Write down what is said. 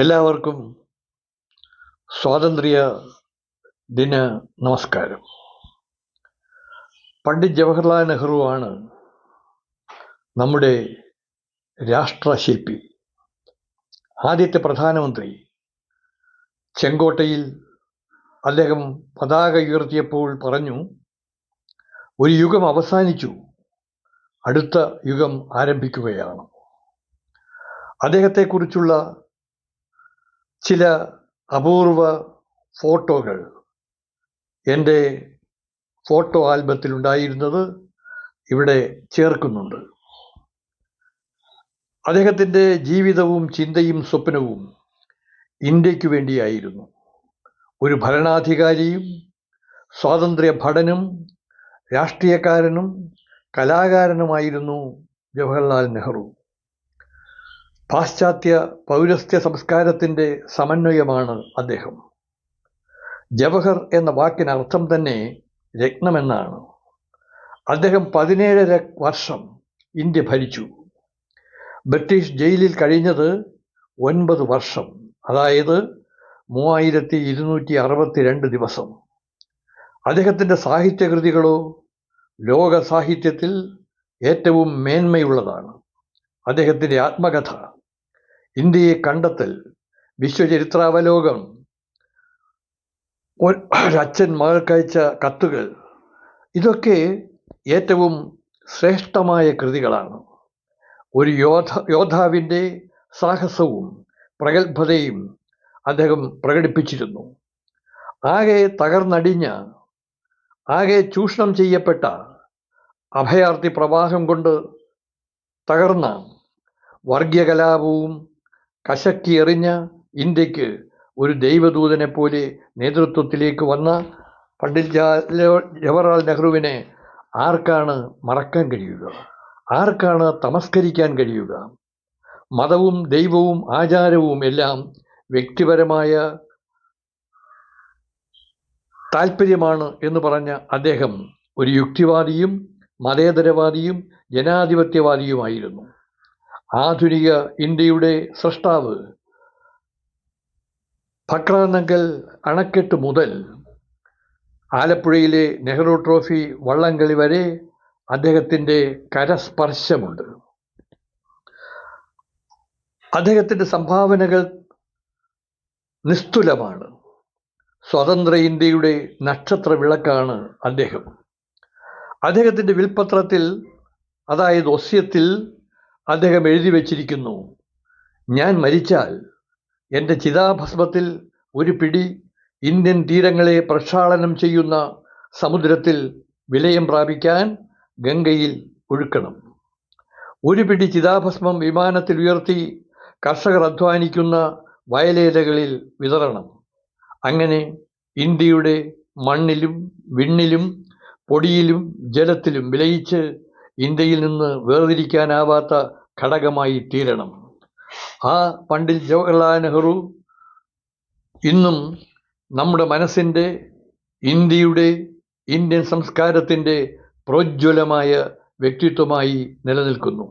എല്ലാവർക്കും സ്വാതന്ത്ര്യ ദിന നമസ്കാരം. പണ്ഡിറ്റ് ജവഹർലാൽ നെഹ്റു ആണ് നമ്മുടെ രാഷ്ട്രശില്പി. ആദ്യത്തെ പ്രധാനമന്ത്രി. ചെങ്കോട്ടയിൽ അദ്ദേഹം പതാക ഉയർത്തിയപ്പോൾ പറഞ്ഞു, ഒരു യുഗം അവസാനിച്ചു, അടുത്ത യുഗം ആരംഭിക്കുകയാണ്. അദ്ദേഹത്തെക്കുറിച്ചുള്ള ചില അപൂർവ ഫോട്ടോകൾ എൻ്റെ ഫോട്ടോ ആൽബത്തിലുണ്ടായിരുന്നത് ഇവിടെ ചേർക്കുന്നുണ്ട്. അദ്ദേഹത്തിൻ്റെ ജീവിതവും ചിന്തയും സ്വപ്നവും ഇന്ത്യക്ക് വേണ്ടിയായിരുന്നു. ഒരു ഭരണാധികാരിയും സ്വാതന്ത്ര്യ ഭടനും രാഷ്ട്രീയക്കാരനും കലാകാരനുമായിരുന്നു ജവഹർലാൽ നെഹ്റു. പാശ്ചാത്യ പൗരസ്ത്യ സംസ്കാരത്തിൻ്റെ സമന്വയമാണ് അദ്ദേഹം. ജവഹർ എന്ന വാക്കിനർത്ഥം തന്നെ രത്നമെന്നാണ്. അദ്ദേഹം 17.5 വർഷം ഇന്ത്യ ഭരിച്ചു. ബ്രിട്ടീഷ് ജയിലിൽ കഴിഞ്ഞത് 9 വർഷം, അതായത് 3262 ദിവസം. അദ്ദേഹത്തിൻ്റെ സാഹിത്യകൃതികളോ ലോക സാഹിത്യത്തിൽ ഏറ്റവും മേന്മയുള്ളതാണ്. അദ്ദേഹത്തിൻ്റെ ആത്മകഥ, ഇന്ത്യയെ കണ്ടെത്തൽ, വിശ്വചരിത്രാവലോകനം, ഒരച്ഛൻ മകൾക്കയച്ച കത്തുകൾ, ഇതൊക്കെ ഏറ്റവും ശ്രേഷ്ഠമായ കൃതികളാണ്. ഒരു യോദ്ധാവിൻ്റെ സാഹസവും പ്രഗത്ഭതയും അദ്ദേഹം പ്രകടിപ്പിച്ചിരുന്നു. ആകെ തകർന്നടിഞ്ഞ, ആകെ ചൂഷണം ചെയ്യപ്പെട്ട, അഭയാർത്ഥി പ്രവാഹം കൊണ്ട് തകർന്ന, വർഗീയ കലാപവും കശക്കി എറിഞ്ഞ ഇന്ത്യക്ക് ഒരു ദൈവദൂതനെ പോലെ നേതൃത്വത്തിലേക്ക് വന്ന പണ്ഡിറ്റ് ജവഹർലാൽ നെഹ്റുവിനെ ആർക്കാണ് മറക്കാൻ കഴിയുക? ആർക്കാണ് തമസ്കരിക്കാൻ കഴിയുക? മതവും ദൈവവും ആചാരവും എല്ലാം വ്യക്തിപരമായ താല്പര്യമാണ് എന്ന് പറഞ്ഞ അദ്ദേഹം ഒരു യുക്തിവാദിയും മതേതരവാദിയും ജനാധിപത്യവാദിയുമായിരുന്നു. ആധുനിക ഇന്ത്യയുടെ സൃഷ്ടാവ്. ഭക്രാനങ്കൽ അണക്കെട്ട് മുതൽ ആലപ്പുഴയിലെ നെഹ്റു ട്രോഫി വള്ളംകളി വരെ അദ്ദേഹത്തിൻ്റെ കരസ്പർശമുണ്ട്. അദ്ദേഹത്തിൻ്റെ സംഭാവനകൾ നിസ്തുലമാണ്. സ്വതന്ത്ര ഇന്ത്യയുടെ നക്ഷത്ര വിളക്കാണ് അദ്ദേഹം. അദ്ദേഹത്തിൻ്റെ വിൽപത്രത്തിൽ, അതായത് ഒസ്യത്തിൽ, അദ്ദേഹം എഴുതി വച്ചിരിക്കുന്നു, ഞാൻ മരിച്ചാൽ എൻ്റെ ചിതാഭസ്മത്തിൽ ഒരു പിടി ഇന്ത്യൻ തീരങ്ങളെ പ്രക്ഷാളനം ചെയ്യുന്ന സമുദ്രത്തിൽ വിലയം പ്രാപിക്കാൻ ഗംഗയിൽ ഒഴുക്കണം. ഒരു പിടി ചിതാഭസ്മം വിമാനത്തിൽ ഉയർത്തി കർഷകർ അധ്വാനിക്കുന്ന വയലേലകളിൽ വിതറണം. അങ്ങനെ ഇന്ത്യയുടെ മണ്ണിലും വിണ്ണിലും പൊടിയിലും ജലത്തിലും വിലയിച്ച് ഇന്ത്യയിൽ നിന്ന് വേർതിരിക്കാനാവാത്ത ഘടകമായി തീരണം. ആ പണ്ഡിറ്റ് ജവഹർലാൽ നെഹ്റു ഇന്നും നമ്മുടെ മനസ്സിൻ്റെ, ഇന്ത്യയുടെ, ഇന്ത്യൻ സംസ്കാരത്തിൻ്റെ പ്രോജ്വലമായ വ്യക്തിത്വമായി നിലനിൽക്കുന്നു.